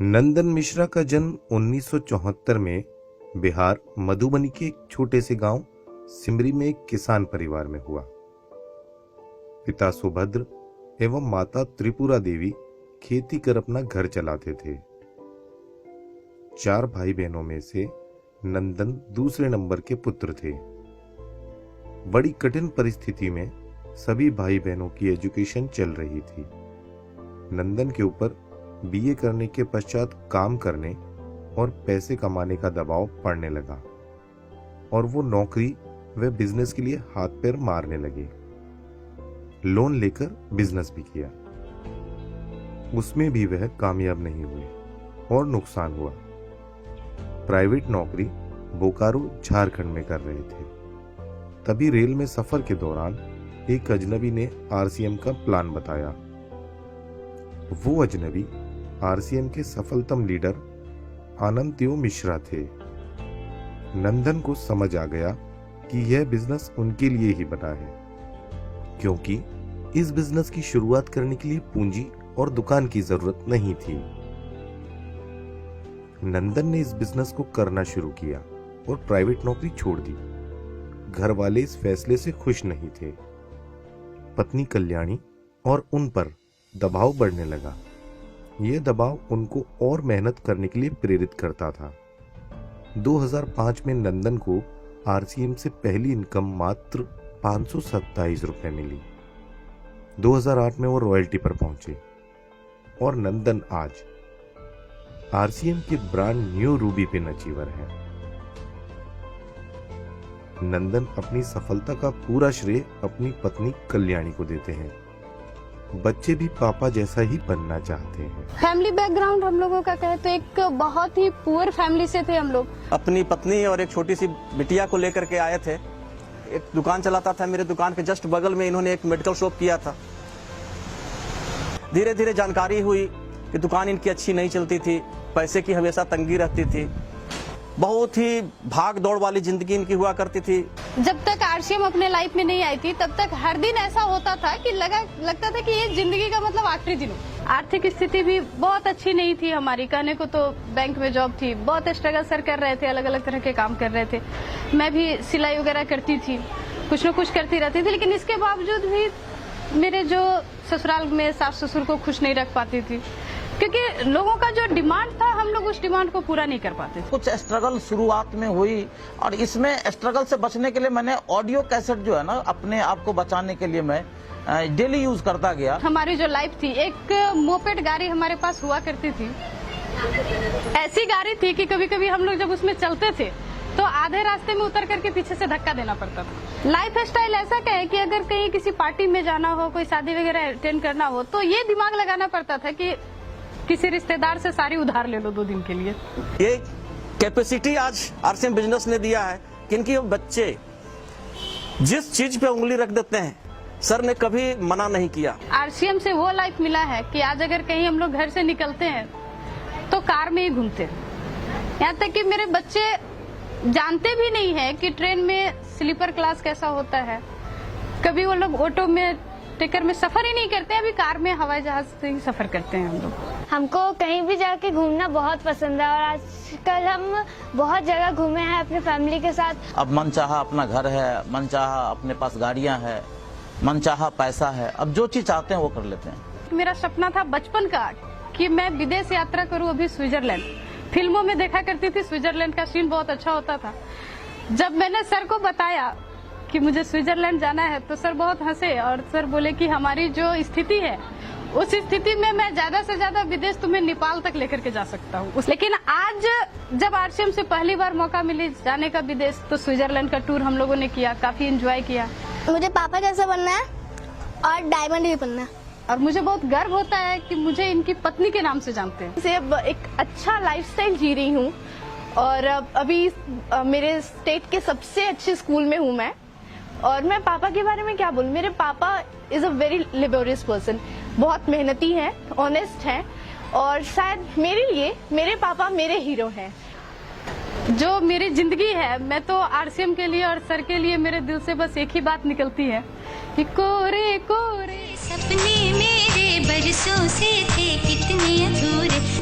नंदन मिश्रा का जन्म 1974 में बिहार मधुबनी के एक छोटे से गांव सिमरी में एक किसान परिवार में हुआ। पिता सुभद्र एवं माता त्रिपुरा देवी खेती कर अपना घर चलाते थे। 4 भाई बहनों में से नंदन दूसरे नंबर के पुत्र थे। बड़ी कठिन परिस्थिति में सभी भाई बहनों की एजुकेशन चल रही थी। नंदन के ऊपर बीए करने के पश्चात काम करने और पैसे कमाने का दबाव पड़ने लगा और वो नौकरी व बिजनेस के लिए हाथ पैर मारने लगे। लोन लेकर बिजनेस भी किया, उसमें भी वह कामयाब नहीं हुए और नुकसान हुआ। प्राइवेट नौकरी बोकारो झारखंड में कर रहे थे। तभी रेल में सफर के दौरान एक अजनबी ने आरसीएम का प्लान बताया। वो अजनबी आरसीएम के सफलतम लीडर आनंददेव मिश्रा थे। नंदन को समझ आ गया कि यह बिजनेस उनके लिए ही बना है, क्योंकि इस बिजनेस की शुरुआत करने के लिए पूंजी और दुकान की जरूरत नहीं थी। नंदन ने इस बिजनेस को करना शुरू किया और प्राइवेट नौकरी छोड़ दी। घर वाले इस फैसले से खुश नहीं थे। पत्नी कल्याणी और उन पर दबाव बढ़ने लगा। यह दबाव उनको और मेहनत करने के लिए प्रेरित करता था। 2005 में नंदन को आरसीएम से पहली इनकम मात्र 527 रुपए मिली। 2008 में वो रॉयल्टी पर पहुंचे और नंदन आज आरसीएम के brand new Ruby pin achiever है। नंदन अपनी सफलता का पूरा श्रेय अपनी पत्नी कल्याणी को देते हैं। बच्चे भी पापा जैसा ही बनना चाहते हैं। फैमिली बैकग्राउंड हम लोगों का कहे तो एक बहुत ही पुअर फैमिली से थे हम लोग। अपनी पत्नी और एक छोटी सी बिटिया को लेकर के आए थे। एक दुकान चलाता था, मेरे दुकान के जस्ट बगल में इन्होंने एक मेडिकल शॉप किया था। धीरे धीरे जानकारी हुई कि दुकान इनकी अच्छी नहीं चलती थी, पैसे की हमेशा तंगी रहती थी, बहुत ही भाग दौड़ वाली जिंदगी इनकी हुआ करती थी। जब तक आरसीएम अपने लाइफ में नहीं आई थी तब तक हर दिन ऐसा होता था कि लगता था कि ये जिंदगी का मतलब आखिरी दिन हो। आर्थिक स्थिति भी बहुत अच्छी नहीं थी हमारी। कहने को तो बैंक में जॉब थी, बहुत स्ट्रगल सर कर रहे थे, अलग अलग तरह के काम कर रहे थे। मैं भी सिलाई वगैरह करती थी, कुछ न कुछ करती रहती थी, लेकिन इसके बावजूद भी मेरे जो ससुराल में सास ससुर को खुश नहीं रख पाती थी, क्योंकि लोगों का जो डिमांड था हम लोग उस डिमांड को पूरा नहीं कर पाते। कुछ स्ट्रगल शुरुआत में हुई और इसमें स्ट्रगल से बचने के लिए मैंने ऑडियो कैसेट जो है ना, अपने आप को बचाने के लिए मैं डेली यूज करता गया। हमारी जो लाइफ थी, एक मोपेड गाड़ी हमारे पास हुआ करती थी। ऐसी गाड़ी थी कि कभी कभी हम लोग जब उसमें चलते थे तो आधे रास्ते में उतर करके पीछे से धक्का देना पड़ता था। लाइफ स्टाइल ऐसा क्या है कि अगर कहीं किसी पार्टी में जाना हो, कोई शादी वगैरह अटेंड करना हो, तो ये दिमाग लगाना पड़ता था कि किसी रिश्तेदार से सारी उधार ले लो 2 दिन के लिए। ये कैपेसिटी आज आरसीएम बिजनेस ने दिया है कि इनके बच्चे जिस चीज पे उंगली रख देते हैं, सर ने कभी मना नहीं किया। आरसीएम से वो लाइफ मिला है कि आज अगर कहीं हम लोग घर से निकलते हैं तो कार में ही घूमते हैं। यहाँ तक कि मेरे बच्चे जानते भी नहीं है कि ट्रेन में स्लीपर क्लास कैसा होता है। कभी वो लोग ऑटो में, टिकर में सफर ही नहीं करते हैं, अभी कार में, हवाई जहाज से ही सफर करते हैं हम लोग। हमको कहीं भी जाके घूमना बहुत पसंद है और आजकल हम बहुत जगह घूमे हैं अपने फैमिली के साथ। अब मनचाहा अपना घर है, मनचाहा अपने पास गाड़ियां हैं, मनचाहा पैसा है। अब जो चीज चाहते हैं वो कर लेते हैं। मेरा सपना था बचपन का कि मैं विदेश यात्रा करूं, अभी स्विट्जरलैंड। फिल्मों में देखा करती थी, स्विट्जरलैंड का सीन बहुत अच्छा होता था। जब मैंने सर को बताया कि मुझे स्विट्जरलैंड जाना है तो सर बहुत हंसे और सर बोले कि हमारी जो स्थिति है उस स्थिति में मैं ज्यादा से ज्यादा विदेश तुम्हें नेपाल तक लेकर के जा सकता हूँ। लेकिन आज जब आरसीएम से पहली बार मौका मिली जाने का विदेश, तो स्विट्जरलैंड का टूर हम लोगों ने किया, काफी एंजॉय किया। मुझे पापा जैसा बनना है और डायमंड भी बनना है और मुझे बहुत गर्व होता है कि मुझे इनकी पत्नी के नाम से जानते हैं। से अब एक अच्छा लाइफस्टाइल जी रही हूँ और अभी मेरे स्टेट के सबसे अच्छे स्कूल में हूँ मैं। और मैं पापा के बारे में क्या बोलूं, मेरे पापा is a very laborious person, बहुत मेहनती हैं, ऑनेस्ट हैं और शायद मेरे लिए मेरे पापा मेरे हीरो हैं। जो मेरी जिंदगी है, मैं तो आरसीएम के लिए और सर के लिए मेरे दिल से बस एक ही बात निकलती है कि कोरे कोरे सपने मेरे बरसों से थे कितने अधूरे।